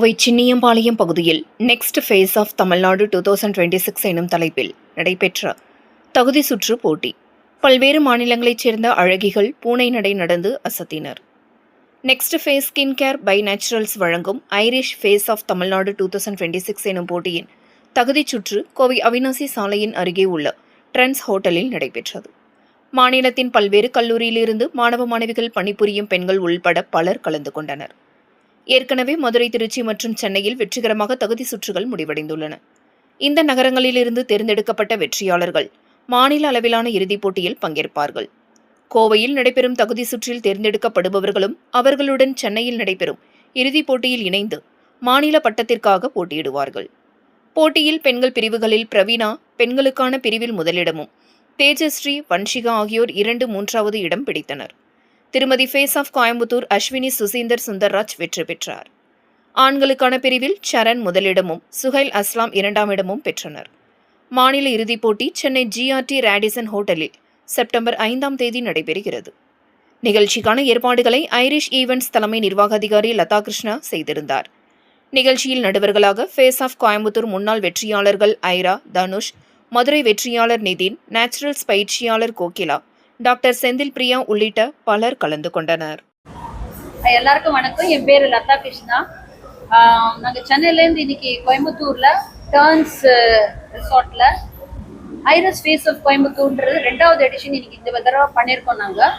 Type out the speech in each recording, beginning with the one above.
கோவை சின்னியம்பாளையம் பகுதியில் next phase of Tamil Nadu 2026 எனும் தலைப்பில் நடைபெற்ற தகுதி சுற்று போட்டி. பல்வேறு மாநிலங்களைச் சேர்ந்த அழகிகள் பூனை நடை நடந்து அசத்தினர். Next face skin care by naturals வழங்கும் ஐரிஷ் ஃபேஸ் ஆஃப் தமிழ்நாடு 2026 எனும் போட்டியின் தகுதிச் சுற்று கோவை அவினாசி சாலையின் அருகே உள்ள ட்ரெண்ட்ஸ் ஹோட்டலில் நடைபெற்றது. மாநிலத்தின் பல்வேறு கல்லூரியிலிருந்து மாணவ மாணவிகள் பணிபுரியும் பெண்கள் உள்பட பலர் கலந்து கொண்டனர். ஏற்கனவே மதுரை, திருச்சி மற்றும் சென்னையில் வெற்றிகரமாக தகுதி சுற்றுகள் முடிவடைந்துள்ளன. இந்த நகரங்களிலிருந்து தேர்ந்தெடுக்கப்பட்ட வெற்றியாளர்கள் மாநில அளவிலான இறுதிப் போட்டியில் பங்கேற்பார்கள். கோவையில் நடைபெறும் தகுதி சுற்றில் தேர்ந்தெடுக்கப்படுபவர்களும் அவர்களுடன் சென்னையில் நடைபெறும் இறுதிப் போட்டியில் இணைந்து மாநில பட்டத்திற்காக போட்டியிடுவார்கள். போட்டியில் பெண்கள் பிரிவுகளில் பிரவீனா பெண்களுக்கான பிரிவில் முதலிடமும், தேஜஸ்ரீ, வன்ஷிகா ஆகியோர் 2, 3வது இடம் பிடித்தனர். திருமதி ஃபேஸ் ஆஃப் கோயம்புத்தூர் அஸ்வினி சுசீந்தர் சுந்தர்ராஜ் வெற்றி பெற்றார். ஆண்களுக்கான பிரிவில் சரண் முதலிடமும், சுஹைல் அஸ்லாம் 2ஆம் இடமும் பெற்றனர். மாநில இறுதிப் போட்டி சென்னை GRT ரேடிசன் ஹோட்டலில் செப்டம்பர் 5ஆம் தேதி நடைபெறுகிறது. நிகழ்ச்சிக்கான ஏற்பாடுகளை ஐரிஷ் ஈவெண்ட்ஸ் தலைமை நிர்வாக அதிகாரி லதா கிருஷ்ணா செய்திருந்தார். நிகழ்ச்சியில் நடுவர்களாக ஃபேஸ் ஆஃப் கோயம்புத்தூர் முன்னாள் வெற்றியாளர்கள் ஐரா, தனுஷ், மதுரை வெற்றியாளர் நிதின், நேச்சுரல்ஸ் பயிற்சியாளர் கோகிலா, டாக்டர் செந்தில் பிரியா உள்ளிட்ட பலர் கலந்து கொண்டனர். எல்லாருக்கும் வணக்கம். என் பேர் லதா கிருஷ்ணா. நாங்கள் சென்னையிலேருந்து இன்னைக்கு கோயம்புத்தூரில் டர்ன்ஸ் ரிசார்ட்டில் ஐரிஷ் ஃபேஸ் ஆஃப் கோயம்புத்தூர்ன்றது 2வது எடிஷன் இன்னைக்கு இந்த தடவை பண்ணியிருக்கோம். நாங்கள்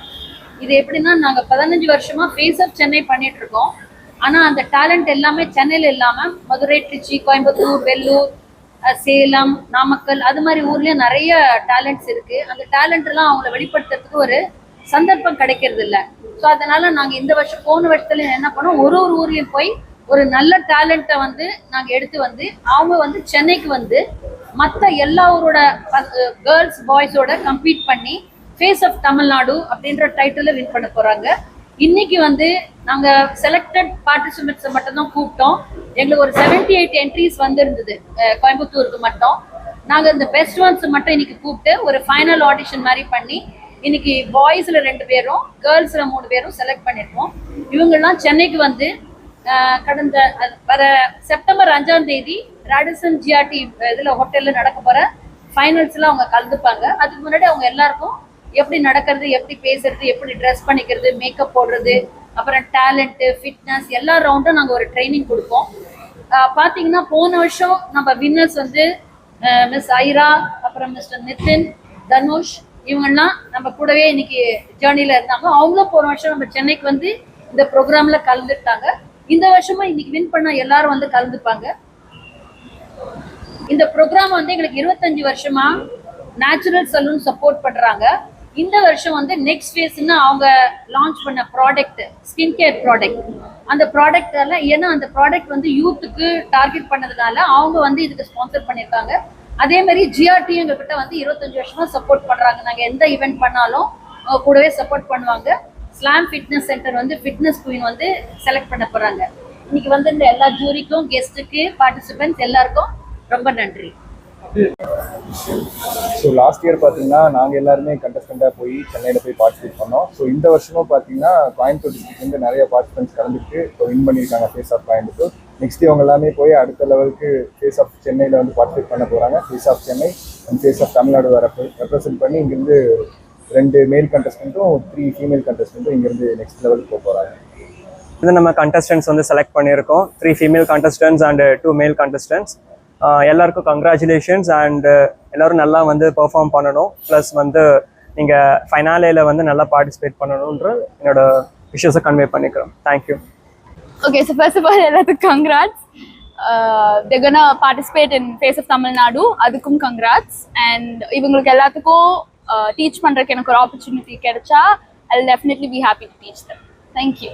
இது எப்படின்னா, நாங்கள் 15 வருஷமாக ஃபேஸ் ஆஃப் சென்னை பண்ணிகிட்ருக்கோம். ஆனால் அந்த டேலண்ட் எல்லாமே சென்னையில் இல்லாமல் மதுரை, திருச்சி, கோயம்புத்தூர், வெள்ளூர், சேலம், நாமக்கல் அது மாதிரி ஊர்லேயும் நிறைய டேலண்ட்ஸ் இருக்குது. அந்த டேலண்ட் எல்லாம் அவங்கள வெளிப்படுத்துறதுக்கு ஒரு சந்தர்ப்பம் கிடைக்கிறது இல்லை. ஸோ அதனால நாங்கள் இந்த வருஷம் போன வருஷத்துல என்ன பண்ணோம், ஒரு ஊர்லேயும் போய் ஒரு நல்ல டேலண்ட்டை நாங்கள் எடுத்து அவங்க சென்னைக்கு மற்ற எல்லா ஊரோட கேர்ள்ஸ் பாய்ஸோட கம்பீட் பண்ணி ஃபேஸ் ஆஃப் தமிழ்நாடு அப்படின்ற டைட்டில் வின் பண்ண போகிறாங்க. இன்னைக்கு நாங்கள் செலக்டட் பார்ட்டிசிபென்ட்ஸை மட்டும்தான் கூப்பிட்டோம். எங்களுக்கு ஒரு 78 என்ட்ரிஸ் இருந்தது கோயம்புத்தூருக்கு மட்டும். நாங்கள் இந்த பெஸ்ட் ஒன்ஸ் மட்டும் இன்னைக்கு கூப்பிட்டு ஒரு ஃபைனல் ஆடிஷன் மாதிரி பண்ணி இன்னைக்கு பாய்ஸில் 2 பேரும் கேர்ள்ஸில் 3 பேரும் செலக்ட் பண்ணியிருக்கோம். இவங்கெல்லாம் சென்னைக்கு கடந்த வர செப்டம்பர் 5ஆம் தேதி ராடிசன் GRT இதில் ஹோட்டலில் நடக்க போகிற ஃபைனல்ஸில் அவங்க கலந்துப்பாங்க. அதுக்கு முன்னாடி அவங்க எல்லாருக்கும் எப்படி நடக்கிறது, எப்படி பேசுறது, எப்படி ட்ரெஸ் பண்ணிக்கிறது, மேக்கப் போடுறது, அப்புறம் டேலண்ட்டு, ஃபிட்னஸ் எல்லா ரவுண்டும் நாங்கள் ஒரு ட்ரைனிங் கொடுப்போம். பார்த்தீங்கன்னா போன வருஷம் நம்ம வின்னர்ஸ் மிஸ் ஐரா, அப்புறம் மிஸ்டர் நிதின், தனுஷ் இவங்கெல்லாம் நம்ம கூடவே இன்னைக்கு ஜேர்னியில் இருந்தாங்க. அவங்களும் போன வருஷம் நம்ம சென்னைக்கு இந்த ப்ரோக்ராமில் கலந்துட்டாங்க. இந்த வருஷமும் இன்னைக்கு வின் பண்ண எல்லாரும் கலந்துப்பாங்க. இந்த ப்ரோக்ராம் எங்களுக்கு 25 வருஷமா நேச்சுரல் சலூன் சப்போர்ட் பண்ணுறாங்க. இந்த வருஷம் நெக்ஸ்ட் ஃபேஸ்ன்னு அவங்க லான்ச் பண்ண ப்ராடக்ட், ஸ்கின் கேர் ப்ராடக்ட். அந்த ப்ராடக்டால ஏன்னா அந்த ப்ராடக்ட் யூத்துக்கு டார்கெட் பண்ணதுனால அவங்க இதுக்கு ஸ்பான்சர் பண்ணியிருக்காங்க. அதே மாதிரி GRT எங்ககிட்ட 25 வருஷமா சப்போர்ட் பண்ணுறாங்க. நாங்கள் எந்த ஈவெண்ட் பண்ணாலும் அவங்க கூடவே சப்போர்ட் பண்ணுவாங்க. Slam fitness centre fitness queen select பண்ண போகிறாங்க. இன்னைக்கு இந்த எல்லா ஜூரிக்கும், கெஸ்ட்டுக்கு, பார்ட்டிசிபென்ட்ஸ் எல்லாருக்கும் ரொம்ப நன்றி. ஸோ லாஸ்ட் இயர் பார்த்தீங்கன்னா நாங்கள் எல்லாருமே கண்டஸ்டண்டாக போய் சென்னையில் போய் பார்ட்டிசிபேட் பண்ணோம். ஸோ இந்த வருஷமும் பார்த்தீங்கன்னா கோயம்புத்தூர் டிஸ்ட்ரிக்ட்லேருந்து நிறைய பார்ட்டிசிபென்ட்ஸ் கலந்துட்டு வின் பண்ணியிருக்காங்க ஃபேஸ் ஆஃப் கோயம்புத்தூர். நெக்ஸ்ட் இவங்க எல்லாமே போய் அடுத்த லெவலுக்கு ஃபேஸ் ஆஃப் சென்னையில் பார்ட்டிசிபேட் பண்ண போகிறாங்க. Face of Chennai and face of Tamil Nadu represent பண்ணி இங்கேருந்து 2 மேல் கண்டஸ்டண்ட்டும் 3 ஃபீமேல் கண்டஸ்டண்ட்டும் இங்கேருந்து நெக்ஸ்ட் லெவலுக்கு போக போகிறாங்க. இது நம்ம கண்டஸ்டன்ட்ஸ் செலக்ட் பண்ணியிருக்கோம். 3 ஃபீமேல் கண்டஸ்டன்ட்ஸ் அண்ட் 2 மேல் கண்டஸ்டன்ட்ஸ். எல்லாருக்கும் கங்க்ராச்சுலேஷன்ஸ் அண்ட் எல்லோரும் நல்லா பெர்ஃபார்ம் பண்ணணும். ப்ளஸ் நீங்கள் ஃபைனாலேயில் நல்லா பார்ட்டிசிபேட் பண்ணணுன்ற என்னோட விஷயத்தை கன்வே பண்ணிக்கிறோம். Thank you. Okay, so first of all, எல்லாத்துக்கும் congrats. They're gonna participate in Face of Tamil Nadu. அதுக்கும் congrats. And இவங்களுக்கு எல்லாத்துக்கும் டீச் பண்ணுறதுக்கு எனக்கு ஒரு ஆப்பர்ச்சுனிட்டி கிடைச்சா I'll definitely be happy to teach them. Thank you.